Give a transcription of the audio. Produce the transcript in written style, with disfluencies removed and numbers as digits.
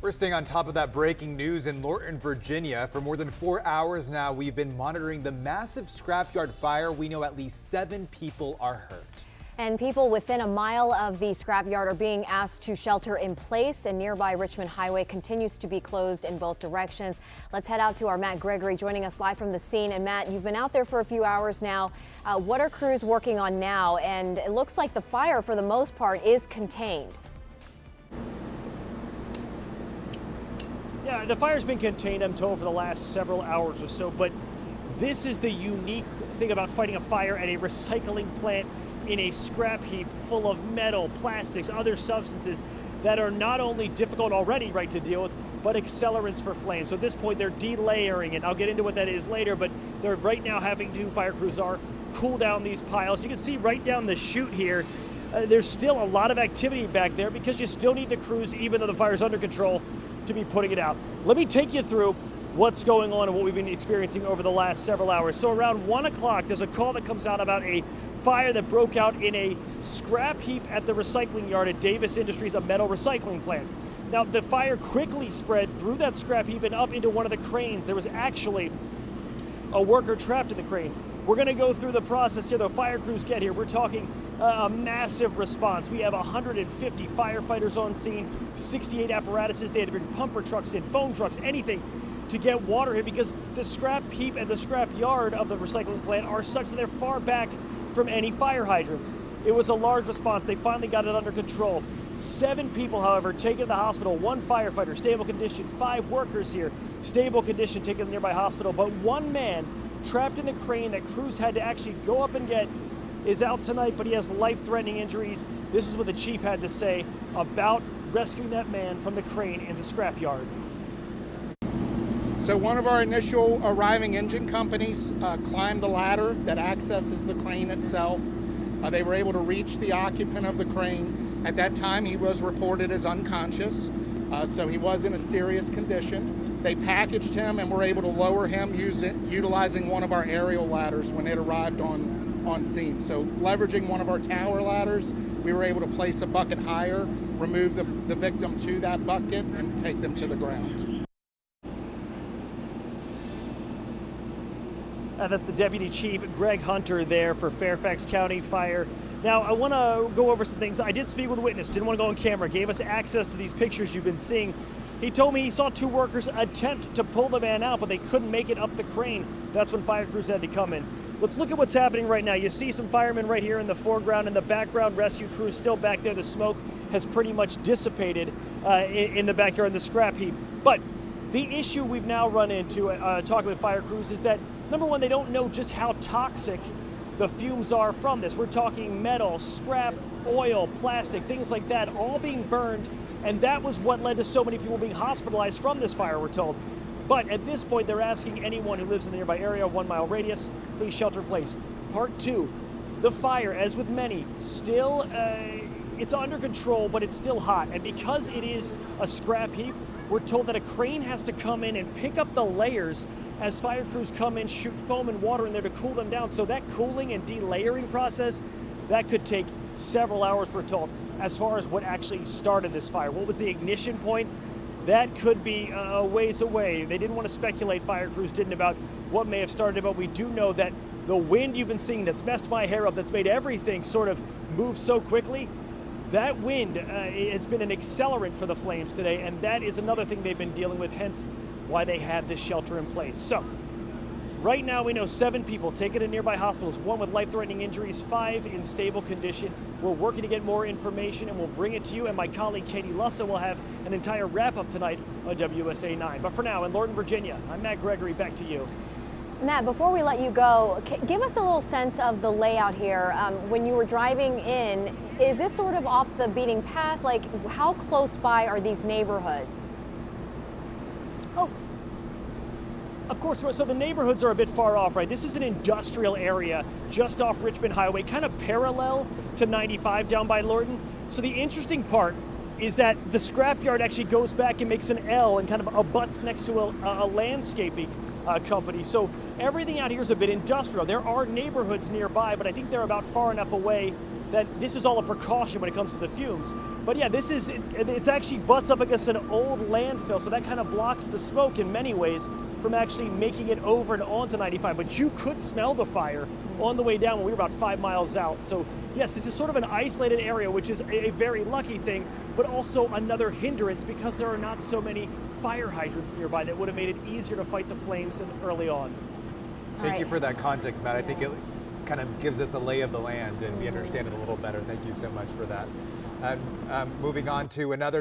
We're staying on top of that breaking news in Lorton, Virginia. For more than 4 hours now, we've been monitoring the massive scrapyard fire. We know at least 7 people are hurt. And people within a mile of the scrapyard are being asked to shelter in place, and nearby Richmond Highway continues to be closed in both directions. Let's head out to our Matt Gregory joining us live from the scene. And Matt, you've been out there for a few hours now. What are crews working on now? And it looks like the fire, for the most part, is contained. Yeah, the fire's been contained, I'm told, for the last several hours or so, but this is the unique thing about fighting a fire at a recycling plant in a scrap heap full of metal, plastics, other substances that are not only difficult already, right, to deal with, but accelerants for flames. So at this point, they're delayering, and I'll get into what that is later, but they're right now having to, fire crews are, cool down these piles. You can see right down the chute here, there's still a lot of activity back there because you still need the crews, even though the fire's under control, to be putting it out. Let me take you through what's going on and what we've been experiencing over the last several hours. So around 1 o'clock, there's a call that comes out about a fire that broke out in a scrap heap at the recycling yard at Davis Industries, a metal recycling plant. Now, the fire quickly spread through that scrap heap and up into one of the cranes. There was actually a worker trapped in the crane. We're going to go through the process here. The fire crews get here. We're talking a massive response. We have 150 firefighters on scene, 68 apparatuses. They had to bring pumper trucks in, foam trucks, anything to get water here because the scrap heap and the scrap yard of the recycling plant are such that they're far back from any fire hydrants. It was a large response. They finally got it under control. 7 people, however, taken to the hospital. 1 firefighter, stable condition. 5 workers here, stable condition, taken to the nearby hospital. But 1 man trapped in the crane that crews had to actually go up and get is out tonight, but he has life-threatening injuries. This is what the chief had to say about rescuing that man from the crane in the scrapyard. So one of our initial arriving engine companies climbed the ladder that accesses the crane itself. They were able to reach the occupant of the crane. At that time, he was reported as unconscious, so he was in a serious condition. They packaged him and were able to lower him utilizing one of our aerial ladders when it arrived on scene. So leveraging one of our tower ladders, we were able to place a bucket higher, remove the victim to that bucket, and take them to the ground. That's the Deputy Chief Greg Hunter there for Fairfax County Fire. Now, I want to go over some things. I did speak with a witness, didn't want to go on camera, gave us access to these pictures you've been seeing. He told me he saw 2 workers attempt to pull the man out, but they couldn't make it up the crane. That's when fire crews had to come in. Let's look at what's happening right now. You see some firemen right here in the foreground. In the background, rescue crews still back there. The smoke has pretty much dissipated in the backyard in the scrap heap. But the issue we've now run into talking with fire crews is that, number one, they don't know just how toxic the fumes are from this. We're talking metal, scrap, oil, plastic, things like that, all being burned, and that was what led to so many people being hospitalized from this fire, we're told. But at this point, they're asking anyone who lives in the nearby area, 1 mile radius, please shelter in place. Part 2, the fire, as with many, still, it's under control, but it's still hot. And because it is a scrap heap, we're told that a crane has to come in and pick up the layers as fire crews come in, shoot foam and water in there to cool them down. So that cooling and delayering process, that could take several hours, we're told. As far as what actually started this fire, what was the ignition point? That could be a ways away. They didn't want to speculate, fire crews didn't, about what may have started it, but we do know that the wind you've been seeing that's messed my hair up, that's made everything sort of move so quickly, that wind has been an accelerant for the flames today, and that is another thing they've been dealing with, hence why they had this shelter in place. So, right now we know 7 people taken to nearby hospitals, 1 with life-threatening injuries, 5 in stable condition. We're working to get more information, and we'll bring it to you, and my colleague Katie Lussa will have an entire wrap-up tonight on WSA 9. But for now, in Lorton, Virginia, I'm Matt Gregory, back to you. Matt, before we let you go, give us a little sense of the layout here. When you were driving in, is this sort of off the beaten path? Like, how close by are these neighborhoods? Oh, of course. So the neighborhoods are a bit far off, right? This is an industrial area just off Richmond Highway, kind of parallel to 95 down by Lorton. So the interesting part is that the scrapyard actually goes back and makes an L and kind of abuts next to a landscaping company. So everything out here is a bit industrial. There are neighborhoods nearby, but I think they're about far enough away that this is all a precaution when it comes to the fumes. But yeah, it's actually butts up against an old landfill, so that kind of blocks the smoke in many ways from actually making it over and onto 95. But you could smell the fire on the way down when we were about 5 miles out. So yes, this is sort of an isolated area, which is a very lucky thing, but also another hindrance because there are not so many fire hydrants nearby that would have made it easier to fight the flames early on. Thank you for that context, Matt. I think it kind of gives us a lay of the land and we understand it a little better. Thank you so much for that. Moving on to another